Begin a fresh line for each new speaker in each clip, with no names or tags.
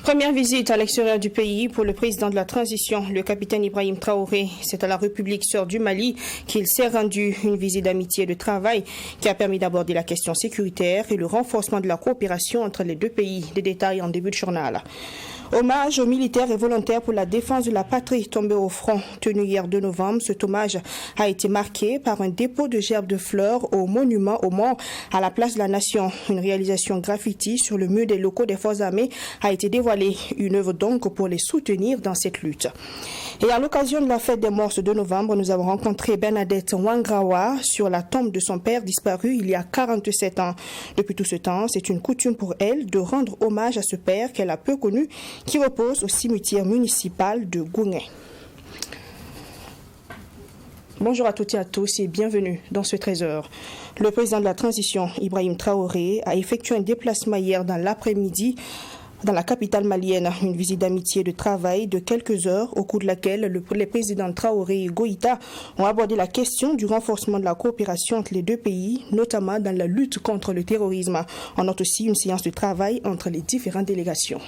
Première visite à l'extérieur du pays pour le président de la transition, le capitaine Ibrahim Traoré. C'est à la République sœur du Mali qu'il s'est rendu, une visite d'amitié et de travail qui a permis d'aborder la question sécuritaire et le renforcement de la coopération entre les deux pays. Des détails en début de journal. Hommage aux militaires et volontaires pour la défense de la patrie tombés au front. Tenu hier 2 novembre, cet hommage a été marqué par un dépôt de gerbes de fleurs au monument aux morts à la place de la Nation. Une réalisation graffiti sur le mur des locaux des forces armées a été dévoilée. Une œuvre donc pour les soutenir dans cette lutte. Et à l'occasion de la fête des morts ce 2 novembre, nous avons rencontré Bernadette Wangrawa sur la tombe de son père disparu il y a 47 ans. Depuis tout ce temps, c'est une coutume pour elle de rendre hommage à ce père qu'elle a peu connu, qui repose au cimetière municipal de Gouguin. Bonjour à toutes et à tous et bienvenue dans ce 13h. Le président de la transition, Ibrahim Traoré, a effectué un déplacement hier dans l'après-midi dans la capitale malienne, une visite d'amitié et de travail de quelques heures au cours de laquelle les présidents Traoré et Goïta ont abordé la question du renforcement de la coopération entre les deux pays, notamment dans la lutte contre le terrorisme. On note aussi une séance de travail entre les différentes délégations.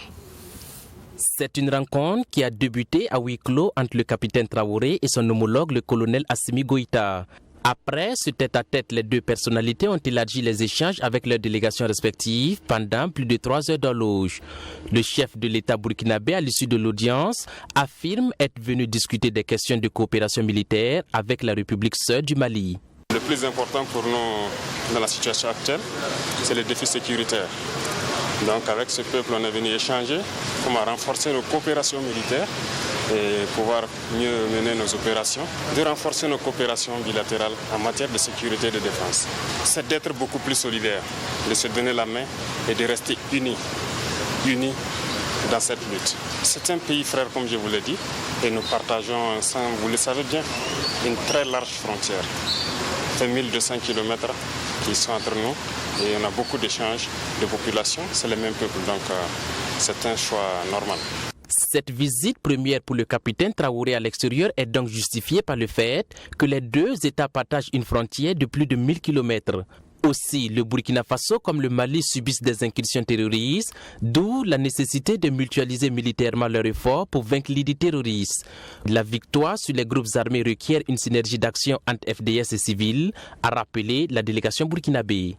C'est une rencontre qui a débuté à huis clos entre le capitaine Traoré et son homologue, le colonel Assimi Goïta. Après ce tête-à-tête, les deux personnalités ont élargi les échanges avec leurs délégations respectives pendant plus de 3 heures d'horloge. Le chef de l'État burkinabé, à l'issue de l'audience, affirme être venu discuter des questions de coopération militaire avec la République sœur du Mali.
Le plus important pour nous dans la situation actuelle, c'est le défi sécuritaire. Donc avec ce peuple, on est venu échanger comment renforcer nos coopérations militaires et pouvoir mieux mener nos opérations, de renforcer nos coopérations bilatérales en matière de sécurité et de défense. C'est d'être beaucoup plus solidaires, de se donner la main et de rester unis dans cette lutte. C'est un pays frère, comme je vous l'ai dit, et nous partageons ensemble, vous le savez bien, une très large frontière. C'est 1200 km qui sont entre nous et on a beaucoup d'échanges de population, c'est le même peuple, donc c'est un choix normal.
Cette visite première pour le capitaine Traoré à l'extérieur est donc justifiée par le fait que les deux États partagent une frontière de plus de 1000 km. Aussi, le Burkina Faso comme le Mali subissent des incursions terroristes, d'où la nécessité de mutualiser militairement leurs efforts pour vaincre l'idée terroriste. La victoire sur les groupes armés requiert une synergie d'action entre FDS et civils, a rappelé la délégation burkinabé.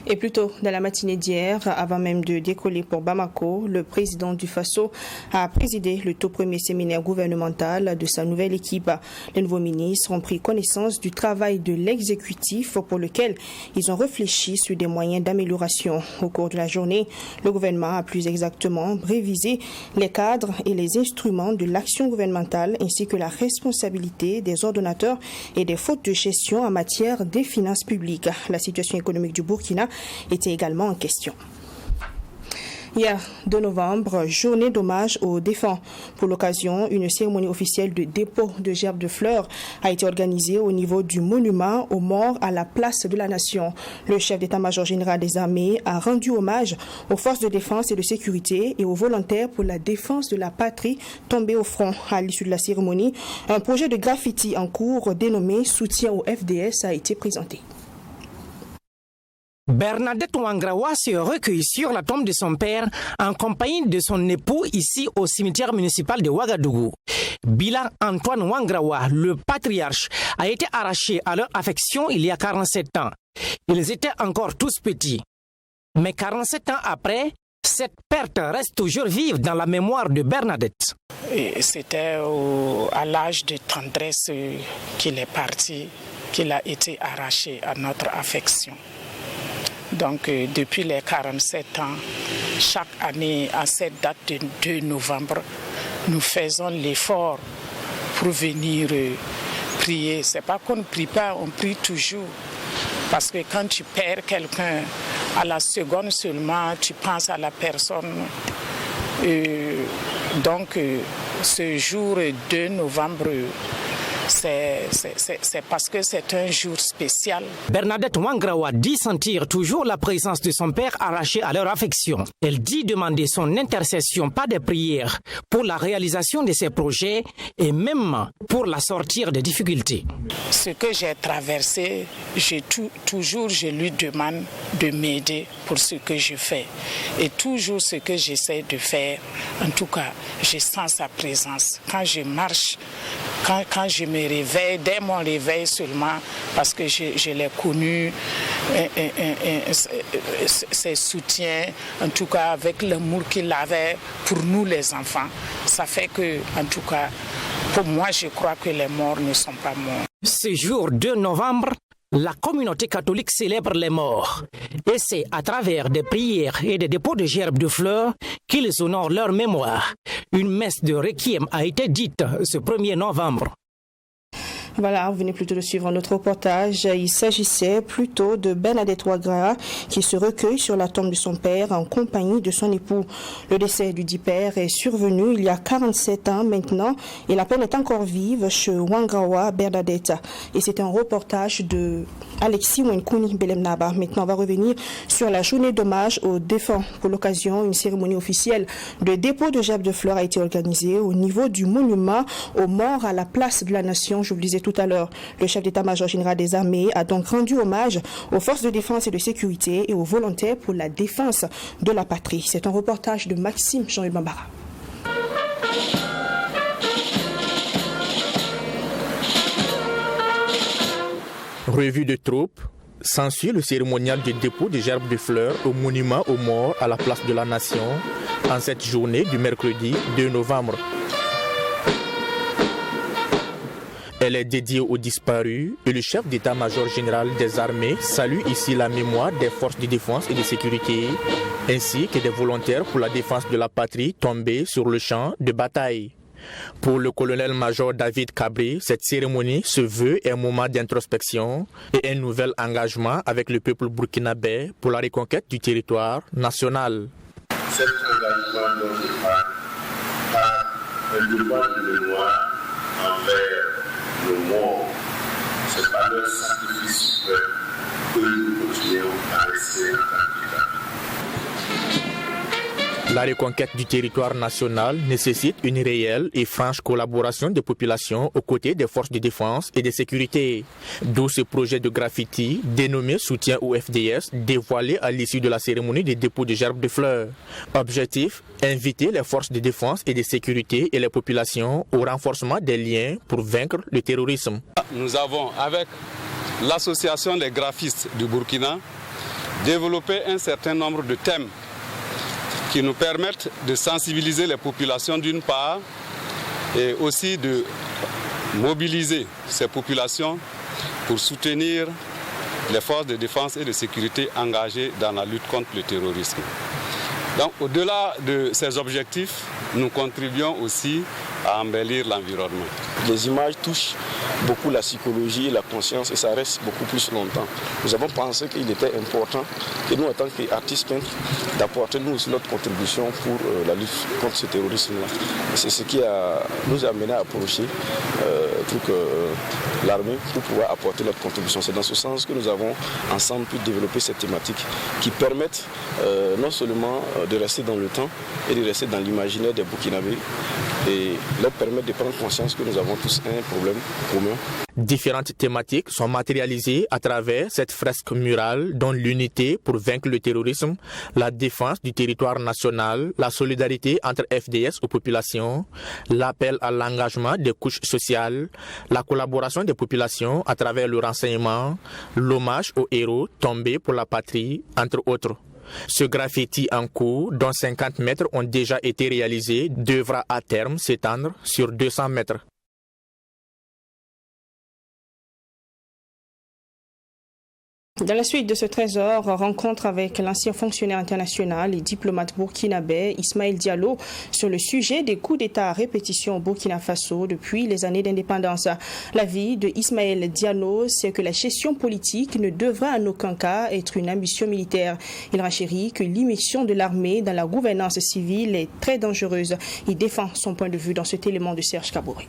Et plus tôt dans la matinée d'hier, avant même de décoller pour Bamako, le président du Faso a présidé le tout premier séminaire gouvernemental de sa nouvelle équipe. Les nouveaux ministres ont pris connaissance du travail de l'exécutif pour lequel ils ont réfléchi sur des moyens d'amélioration. Au cours de la journée, le gouvernement a plus exactement révisé les cadres et les instruments de l'action gouvernementale ainsi que la responsabilité des ordonnateurs et des fautes de gestion en matière des finances publiques. La situation économique du Burkina était également en question. Hier, 2 novembre, journée d'hommage aux défunts. Pour l'occasion, une cérémonie officielle de dépôt de gerbes de fleurs a été organisée au niveau du monument aux morts à la place de la Nation. Le chef d'état-major général des armées a rendu hommage aux forces de défense et de sécurité et aux volontaires pour la défense de la patrie tombés au front. À l'issue de la cérémonie, un projet de graffiti en cours dénommé « Soutien au FDS » a été présenté.
Bernadette Wangrawa se recueille sur la tombe de son père en compagnie de son époux ici au cimetière municipal de Ouagadougou. Bilan Antoine Wangrawa, le patriarche, a été arraché à leur affection il y a 47 ans. Ils étaient encore tous petits. Mais 47 ans après, cette perte reste toujours vive dans la mémoire de Bernadette.
C'était à l'âge de tendresse qu'il est parti, qu'il a été arraché à notre affection. Donc depuis les 47 ans, chaque année à cette date de 2 novembre, nous faisons l'effort pour venir prier. C'est pas qu'on ne prie pas, on prie toujours. Parce que quand tu perds quelqu'un, à la seconde seulement, tu penses à la personne. Donc ce jour 2 novembre, c'est parce que c'est un jour spécial.
Bernadette Wangrawa dit sentir toujours la présence de son père arraché à leur affection. Elle dit demander son intercession par des prières pour la réalisation de ses projets et même pour la sortir des difficultés.
Ce que j'ai traversé, toujours je lui demande de m'aider pour ce que je fais. Et toujours ce que j'essaie de faire, en tout cas, je sens sa présence. Quand je marche, quand je me réveille, dès mon réveil seulement, parce que je l'ai connu, ses soutiens, en tout cas avec l'amour qu'il avait pour nous les enfants, ça fait que, en tout cas, pour moi, je crois que les morts ne sont pas morts.
Ce jour 2 novembre, la communauté catholique célèbre les morts. Et c'est à travers des prières et des dépôts de gerbes de fleurs qu'ils honorent leur mémoire. Une messe de requiem a été dite ce 1er novembre.
Voilà, vous venez plutôt de suivre notre reportage. Il s'agissait plutôt de Bernadette Wangrawa qui se recueille sur la tombe de son père en compagnie de son époux. Le décès du dit père est survenu il y a 47 ans maintenant et la peine est encore vive chez Wangrawa Bernadette. Et c'était un reportage de Alexis Wenkouni Belemnaba. Maintenant, on va revenir sur la journée d'hommage aux défunts. Pour l'occasion, une cérémonie officielle de dépôt de gerbes de fleurs a été organisée au niveau du monument aux morts à la place de la Nation. Je vous le disais tout à l'heure, le chef d'état-major général des armées a donc rendu hommage aux forces de défense et de sécurité et aux volontaires pour la défense de la patrie. C'est un reportage de Maxime Jean-Yves Bambara.
Revue de troupes, s'ensuit le cérémonial de dépôt de gerbes de fleurs au monument aux morts à la place de la Nation en cette journée du mercredi 2 novembre. Elle est dédiée aux disparus et le chef d'état-major général des armées salue ici la mémoire des forces de défense et de sécurité ainsi que des volontaires pour la défense de la patrie tombés sur le champ de bataille. Pour le colonel-major David Cabré, cette cérémonie se veut un moment d'introspection et un nouvel engagement avec le peuple burkinabé pour la reconquête du territoire national.
Cet engagement dont je parle par un devoir de mémoire envers nos morts, c'est par leur sacrifice suprême que nous continuons à rester en tant qu'État.
La reconquête du territoire national nécessite une réelle et franche collaboration des populations aux côtés des forces de défense et de sécurité. D'où ce projet de graffiti dénommé Soutien au FDS dévoilé à l'issue de la cérémonie de dépôt de gerbes de fleurs. Objectif, inviter les forces de défense et de sécurité et les populations au renforcement des liens pour vaincre le terrorisme.
Nous avons, avec l'association des graphistes du Burkina, développé un certain nombre de thèmes qui nous permettent de sensibiliser les populations d'une part et aussi de mobiliser ces populations pour soutenir les forces de défense et de sécurité engagées dans la lutte contre le terrorisme. Donc, au-delà de ces objectifs, nous contribuons aussi à embellir l'environnement.
Les images touchent beaucoup la psychologie et la conscience et ça reste beaucoup plus longtemps. Nous avons pensé qu'il était important que nous, en tant qu'artistes peintres, d'apporter nous aussi notre contribution pour la lutte contre ce terrorisme-là. C'est ce qui nous a amené à approcher l'armée pour pouvoir apporter notre contribution. C'est dans ce sens que nous avons ensemble pu développer cette thématique qui permettent non seulement de rester dans le temps et de rester dans l'imaginaire des Burkinabés et leur permettre de prendre conscience que nous avons tous un problème commun.
Différentes thématiques sont matérialisées à travers cette fresque murale dont l'unité pour vaincre le terrorisme, la défense du territoire national, la solidarité entre FDS aux populations, l'appel à l'engagement des couches sociales, la collaboration des populations à travers le renseignement, l'hommage aux héros tombés pour la patrie, entre autres. Ce graffiti en cours, dont 50 mètres ont déjà été réalisés, devra à terme s'étendre sur 200 mètres.
Dans la suite de ce trésor, rencontre avec l'ancien fonctionnaire international et diplomate burkinabé Ismaël Diallo sur le sujet des coups d'État à répétition au Burkina Faso depuis les années d'indépendance. L'avis de Ismaël Diallo, c'est que la gestion politique ne devrait en aucun cas être une ambition militaire. Il renchérit que l'immiscion de l'armée dans la gouvernance civile est très dangereuse. Il défend son point de vue dans cet élément de Serge Kabouré.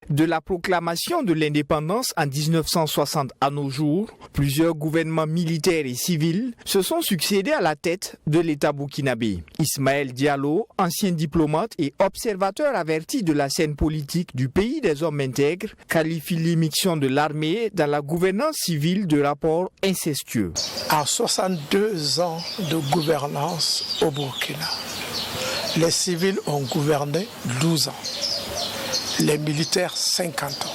De la proclamation de l'indépendance en 1960 à nos jours, plusieurs gouvernements militaires et civils se sont succédés à la tête de l'État burkinabé. Ismaël Diallo, ancien diplomate et observateur averti de la scène politique du pays des hommes intègres, qualifie l'immixtion de l'armée dans la gouvernance civile de rapport incestueux.
En 62 ans de gouvernance au Burkina, les civils ont gouverné 12 ans. Les militaires 50 ans.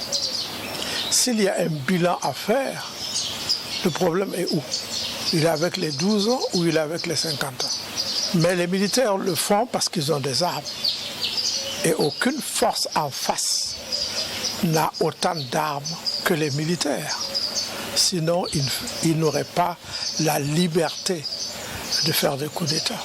S'il y a un bilan à faire, le problème est où? Il est avec les 12 ans ou il est avec les 50 ans? Mais les militaires le font parce qu'ils ont des armes. Et aucune force en face n'a autant d'armes que les militaires. Sinon, ils n'auraient pas la liberté de faire des coups d'État.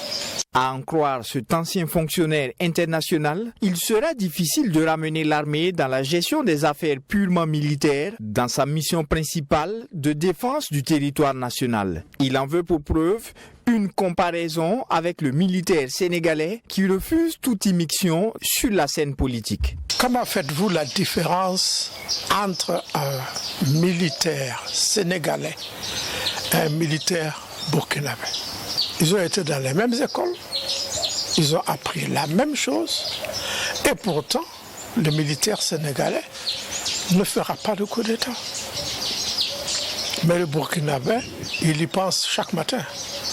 À en croire cet ancien fonctionnaire international, il sera difficile de ramener l'armée dans la gestion des affaires purement militaires dans sa mission principale de défense du territoire national. Il en veut pour preuve une comparaison avec le militaire sénégalais qui refuse toute immixtion sur la scène politique.
Comment faites-vous la différence entre un militaire sénégalais et un militaire burkinabé? Ils ont été dans les mêmes écoles, ils ont appris la même chose, et pourtant, le militaire sénégalais ne fera pas de coup d'État. Mais le burkinabé, il y pense chaque matin.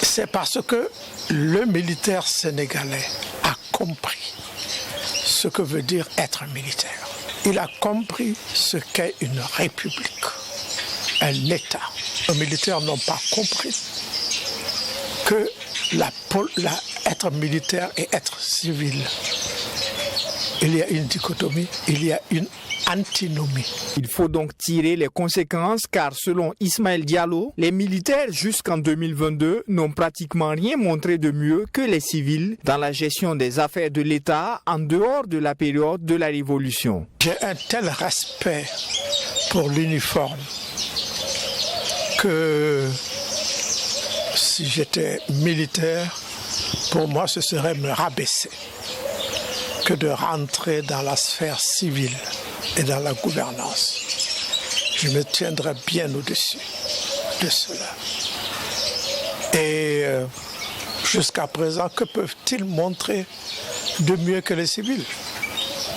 C'est parce que le militaire sénégalais a compris ce que veut dire être militaire. Il a compris ce qu'est une république, un État. Les militaires n'ont pas compris que être militaire et être civil, il y a une dichotomie, il y a une antinomie.
Il faut donc tirer les conséquences car selon Ismaël Diallo, les militaires jusqu'en 2022 n'ont pratiquement rien montré de mieux que les civils dans la gestion des affaires de l'État en dehors de la période de la Révolution.
J'ai un tel respect pour l'uniforme que si j'étais militaire, pour moi ce serait me rabaisser que de rentrer dans la sphère civile et dans la gouvernance. Je me tiendrais bien au-dessus de cela. Et jusqu'à présent, que peuvent-ils montrer de mieux que les civils?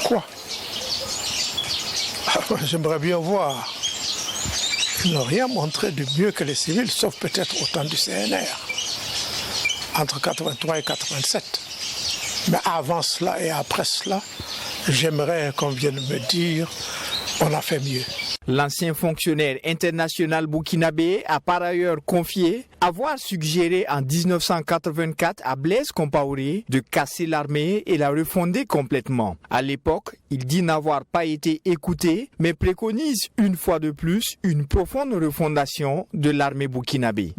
Quoi? J'aimerais bien voir. Ils n'ont rien montré de mieux que les civils, sauf peut-être au temps du CNR, entre 83 et 87. Mais avant cela et après cela, j'aimerais qu'on vienne me dire on a fait mieux.
L'ancien fonctionnaire international burkinabé a par ailleurs confié avoir suggéré en 1984 à Blaise Compaoré de casser l'armée et la refonder complètement. À l'époque, il dit n'avoir pas été écouté, mais préconise une fois de plus une profonde refondation de l'armée burkinabé.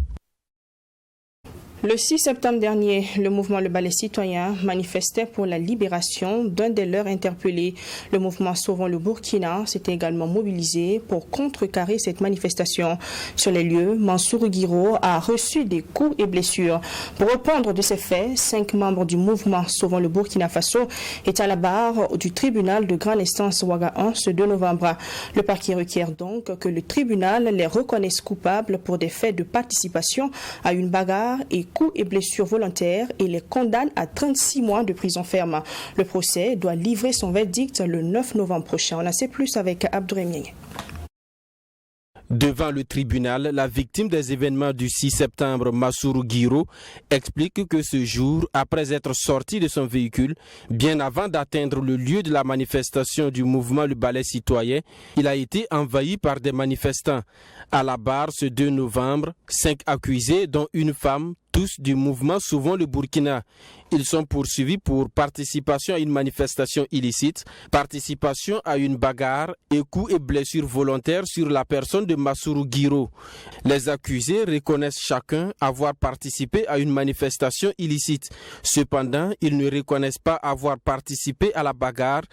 Le 6 septembre dernier, le mouvement Le Balai Citoyen manifestait pour la libération d'un des leurs interpellés. Le mouvement Sauvons le Burkina s'était également mobilisé pour contrecarrer cette manifestation. Sur les lieux, Mansour Guiro a reçu des coups et blessures. Pour répondre de ces faits, 5 membres du mouvement Sauvons le Burkina Faso étaient à la barre du tribunal de grande instance Ouaga 1 ce 2 novembre. Le parquet requiert donc que le tribunal les reconnaisse coupables pour des faits de participation à une bagarre et coups et blessures volontaires et les condamne à 36 mois de prison ferme. Le procès doit livrer son verdict le 9 novembre prochain. On en sait plus avec Abdourahmane.
Devant le tribunal, la victime des événements du 6 septembre, Mansour Guiro, explique que ce jour, après être sorti de son véhicule, bien avant d'atteindre le lieu de la manifestation du mouvement Le Balai Citoyen, il a été envahi par des manifestants. À la barre ce 2 novembre, 5 accusés, dont une femme,
tous du mouvement Sauvons le Burkina. Ils sont poursuivis pour participation à une manifestation illicite, participation à une bagarre et coups et blessures volontaires sur la personne de Massourou Guiro. Les accusés reconnaissent chacun avoir participé à une manifestation illicite. Cependant, ils ne reconnaissent pas avoir participé à la bagarre,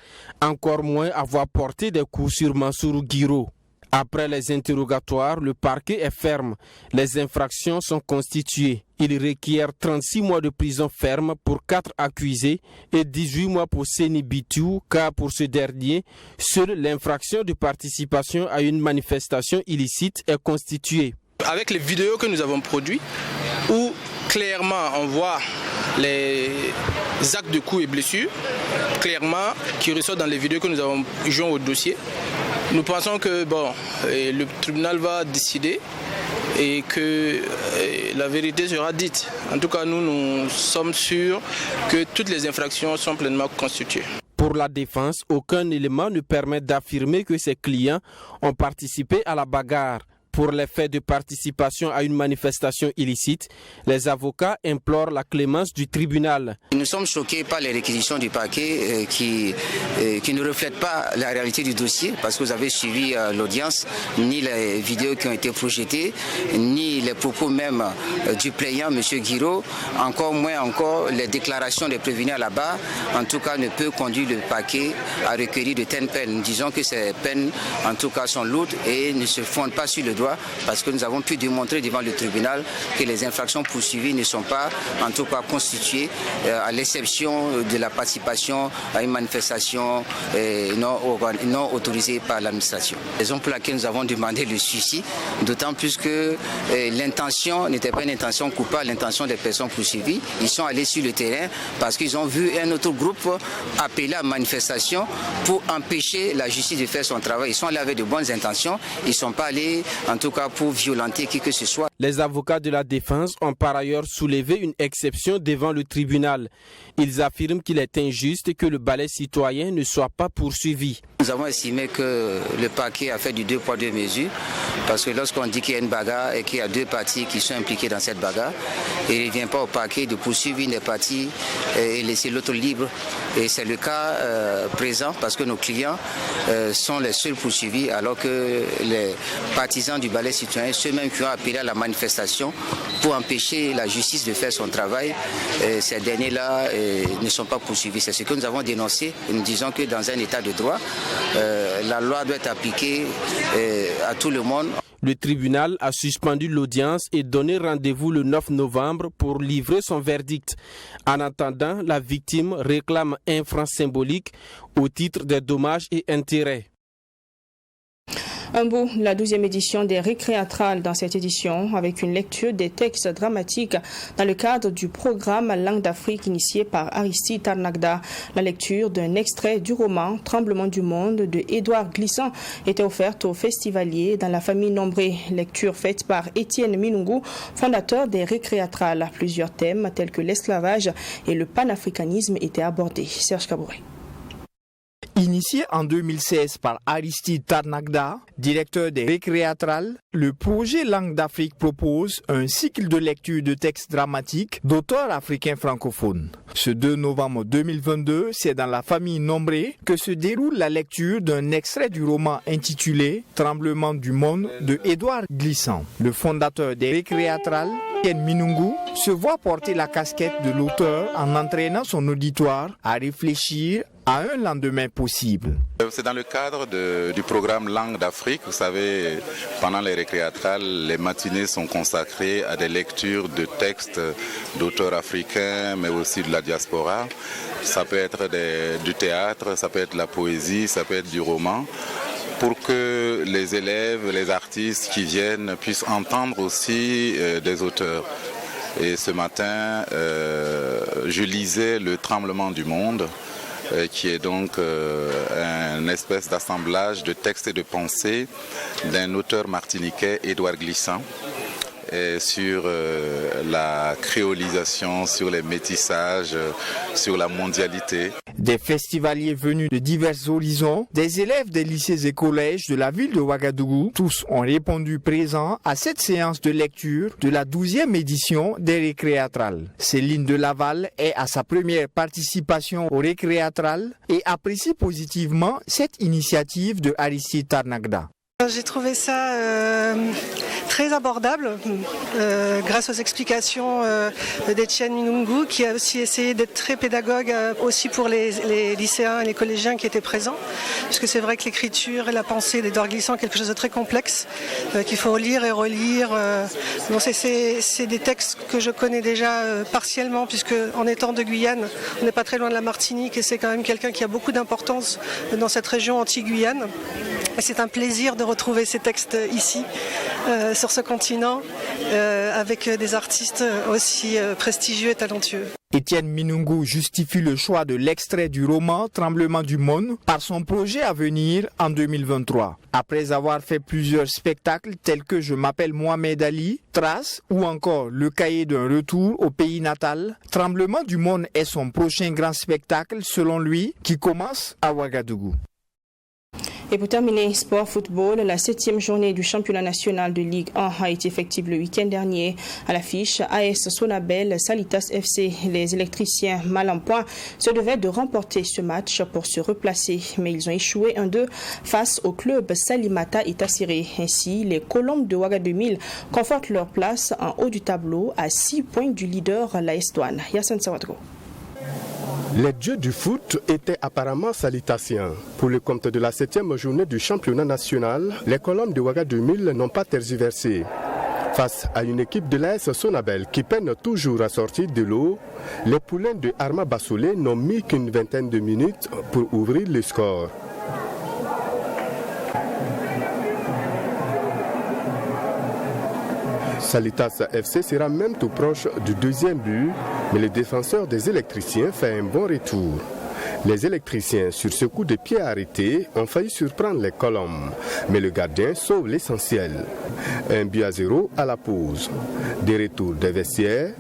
encore moins avoir porté des coups sur Massourou Guiro. Après les interrogatoires, le parquet est ferme. Les infractions sont constituées. Il requiert 36 mois de prison ferme pour 4 accusés et 18 mois pour Seni Bitou, car pour ce dernier, seule l'infraction de participation à une manifestation illicite est constituée.
Avec les vidéos que nous avons produites, où clairement on voit les actes de coups et blessures, clairement qui ressortent dans les vidéos que nous avons joints au dossier, nous pensons que le tribunal va décider et que la vérité sera dite. En tout cas, nous sommes sûrs que toutes les infractions sont pleinement constituées.
Pour la défense, aucun élément ne permet d'affirmer que ses clients ont participé à la bagarre. Pour les faits de participation à une manifestation illicite, les avocats implorent la clémence du tribunal.
Nous sommes choqués par les réquisitions du parquet qui ne reflètent pas la réalité du dossier, parce que vous avez suivi l'audience, ni les vidéos qui ont été projetées, ni les propos même du plaignant, M. Guiro, encore moins encore les déclarations des prévenus à la barre, en tout cas ne peut conduire le parquet à requérir de telles peines. Nous disons que ces peines, en tout cas, sont lourdes et ne se fondent pas sur le droit, parce que nous avons pu démontrer devant le tribunal que les infractions poursuivies ne sont pas en tout cas constituées, à l'exception de la participation à une manifestation non autorisée par l'administration. Raison pour laquelle nous avons demandé le sursis, d'autant plus que l'intention n'était pas une intention coupable, l'intention des personnes poursuivies. Ils sont allés sur le terrain parce qu'ils ont vu un autre groupe appeler à manifestation pour empêcher la justice de faire son travail. Ils sont allés avec de bonnes intentions, ils ne sont pas allés en tout cas pour violenter qui que ce soit.
Les avocats de la défense ont par ailleurs soulevé une exception devant le tribunal. Ils affirment qu'il est injuste que le balai citoyen ne soit pas poursuivi.
Nous avons estimé que le parquet a fait du 2 poids 2 mesures, parce que lorsqu'on dit qu'il y a une bagarre et qu'il y a 2 parties qui sont impliquées dans cette bagarre, il ne revient pas au parquet de poursuivre une des parties et laisser l'autre libre. Et c'est le cas présent, parce que nos clients sont les seuls poursuivis, alors que les partisans du balai citoyen, ceux-mêmes qui ont appelé à la manifestation pour empêcher la justice de faire son travail, ces derniers-là ne sont pas poursuivis. C'est ce que nous avons dénoncé. Nous disons que dans un état de droit, la loi doit être appliquée à tout le monde.
Le tribunal a suspendu l'audience et donné rendez-vous le 9 novembre pour livrer son verdict. En attendant, la victime réclame un franc symbolique au titre des dommages et intérêts.
Un bout, la 12e édition des Récréatrales dans cette édition, avec une lecture des textes dramatiques dans le cadre du programme Langue d'Afrique initié par Aristide Tarnagda. La lecture d'un extrait du roman Tremblement du monde de Édouard Glissant était offerte aux festivaliers dans la famille Nombré. Lecture faite par Étienne Minungu, fondateur des Récréatrales. Plusieurs thèmes tels que l'esclavage et le panafricanisme étaient abordés. Serge Kabouré.
Initié en 2016 par Aristide Tarnagda, directeur des Récréatrales, le projet Langue d'Afrique propose un cycle de lecture de textes dramatiques d'auteurs africains francophones. Ce 2 novembre 2022, c'est dans la famille Nombré que se déroule la lecture d'un extrait du roman intitulé Tremblement du monde de Édouard Glissant. Le fondateur des Récréatrales, Étienne Minungu, se voit porter la casquette de l'auteur en entraînant son auditoire à réfléchir à un lendemain possible.
C'est dans le cadre du programme Langue d'Afrique. Vous savez, pendant les Récréatrales, les matinées sont consacrées à des lectures de textes d'auteurs africains, mais aussi de la diaspora. Ça peut être du théâtre, ça peut être de la poésie, ça peut être du roman, pour que les élèves, les artistes qui viennent puissent entendre aussi des auteurs. Et ce matin, je lisais Le Tremblement du monde, qui est donc une espèce d'assemblage de textes et de pensées d'un auteur martiniquais, Édouard Glissant. sur la créolisation, sur les métissages, sur la mondialité.
Des festivaliers venus de divers horizons, des élèves des lycées et collèges de la ville de Ouagadougou, tous ont répondu présents à cette séance de lecture de la 12e édition des Récréatrales. Céline de Laval est à sa première participation aux Récréatrales et apprécie positivement cette initiative de Aristide Tarnagda.
J'ai trouvé ça très abordable grâce aux explications d'Etienne Minungu, qui a aussi essayé d'être très pédagogue aussi pour les lycéens et les collégiens qui étaient présents, parce que c'est vrai que l'écriture et la pensée d'Édouard Glissant est quelque chose de très complexe qu'il faut lire et relire. Bon, c'est des textes que je connais déjà partiellement, puisque en étant de Guyane, on n'est pas très loin de la Martinique et c'est quand même quelqu'un qui a beaucoup d'importance dans cette région anti-Guyane. Et c'est un plaisir de retrouver ces textes ici, sur ce continent, avec des artistes aussi prestigieux et talentueux.
Etienne Minungu justifie le choix de l'extrait du roman Tremblement du monde par son projet à venir en 2023. Après avoir fait plusieurs spectacles tels que Je m'appelle Mohamed Ali, Trace ou encore Le cahier d'un retour au pays natal, Tremblement du monde est son prochain grand spectacle selon lui qui commence à Ouagadougou.
Et pour terminer, sport football, la 7e journée du championnat national de Ligue 1 a été effective le week-end dernier. À l'affiche, AS Sonabel, Salitas FC, les électriciens mal en point se devaient de remporter ce match pour se replacer. Mais ils ont échoué 1-2 face au club Salimata et Tassiré. Ainsi, les Colombes de Ouaga 2000 confortent leur place en haut du tableau à 6 points du leader, l'AS Douane. Yassine Sawadro.
Les dieux du foot étaient apparemment salutations. Pour le compte de la 7e journée du championnat national, les Colombes de Ouaga 2000 n'ont pas tergiversé. Face à une équipe de l'AS Sonabel qui peine toujours à sortir de l'eau, les poulains de Arma Bassolé n'ont mis qu'une vingtaine de minutes pour ouvrir le score. Salitas FC sera même tout proche du deuxième but, mais le défenseur des électriciens fait un bon retour. Les électriciens, sur ce coup de pied arrêté, ont failli surprendre les Colombes, mais le gardien sauve l'essentiel. 1-0 à la pause. Des retours des vestiaires,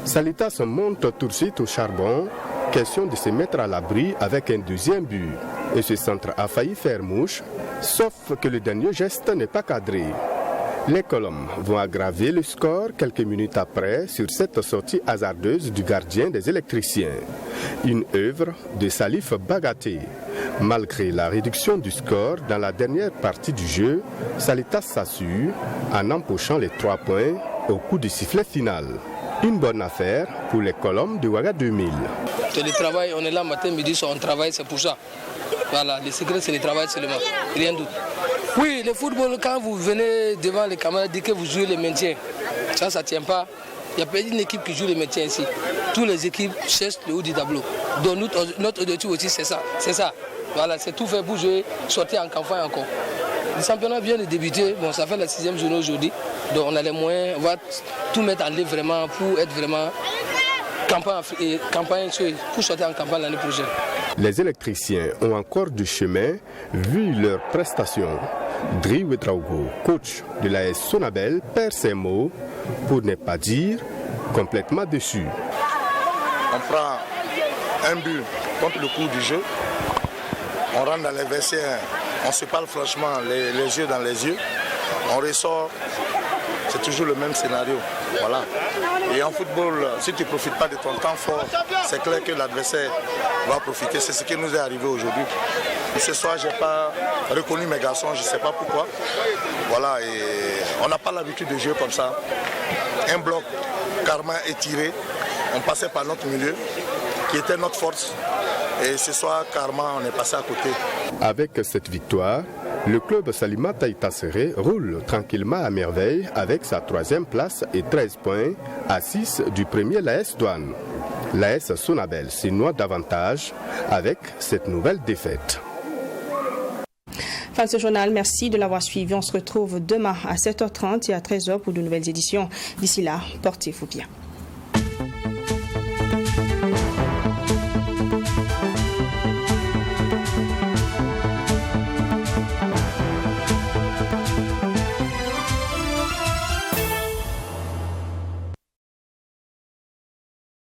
Salitas monte tout de suite au charbon, question de se mettre à l'abri avec un deuxième but. Et ce centre a failli faire mouche, sauf que le dernier geste n'est pas cadré. Les Colombes vont aggraver le score quelques minutes après sur cette sortie hasardeuse du gardien des électriciens. Une œuvre de Salif Bagaté. Malgré la réduction du score dans la dernière partie du jeu, Salitas s'assure en empochant les 3 points au coup de sifflet final. Une bonne affaire pour les Colombes de Ouaga 2000.
C'est le travail, on est là matin, midi, soir, on travaille, c'est pour ça. Voilà, le secret c'est le travail seulement, rien d'autre. Oui, le football, quand vous venez devant les camarades, dites que vous jouez le maintien. Ça ne tient pas. Il n'y a pas une équipe qui joue le maintien ici. Toutes les équipes cherchent le haut du tableau. Donc notre objectif aussi, c'est ça. C'est ça. Voilà, c'est tout fait pour jouer, sortir en campagne encore. Le championnat vient de débuter. Bon, ça fait la 6e journée aujourd'hui. Donc on a les moyens, on va tout mettre en œuvre vraiment pour être vraiment campagne pour sortir en campagne l'année prochaine.
Les électriciens ont encore du chemin vu leurs prestations. Dri Ouedraogo, coach de l'AS Sonabel, perd ses mots pour ne pas dire complètement déçu.
On prend un but contre le cours du jeu, on rentre dans les vestiaires, on se parle franchement les yeux dans les yeux, on ressort, c'est toujours le même scénario. Voilà. Et en football, si tu ne profites pas de ton temps fort, c'est clair que l'adversaire va profiter. C'est ce qui nous est arrivé aujourd'hui. Et ce soir, je n'ai pas reconnu mes garçons, je ne sais pas pourquoi. Voilà, et on n'a pas l'habitude de jouer comme ça. Un bloc, Karma est tiré, on passait par notre milieu, qui était notre force. Et ce soir, Karma, on est passé à côté.
Avec cette victoire, le club Salimata et Tassiré roule tranquillement à merveille avec sa 3e place et 13 points à 6 du premier l'AS Douane. L'AS Sonabel se noie davantage avec cette nouvelle défaite.
Fin de ce journal, merci de l'avoir suivi. On se retrouve demain à 7h30 et à 13h pour de nouvelles éditions. D'ici là, portez-vous bien.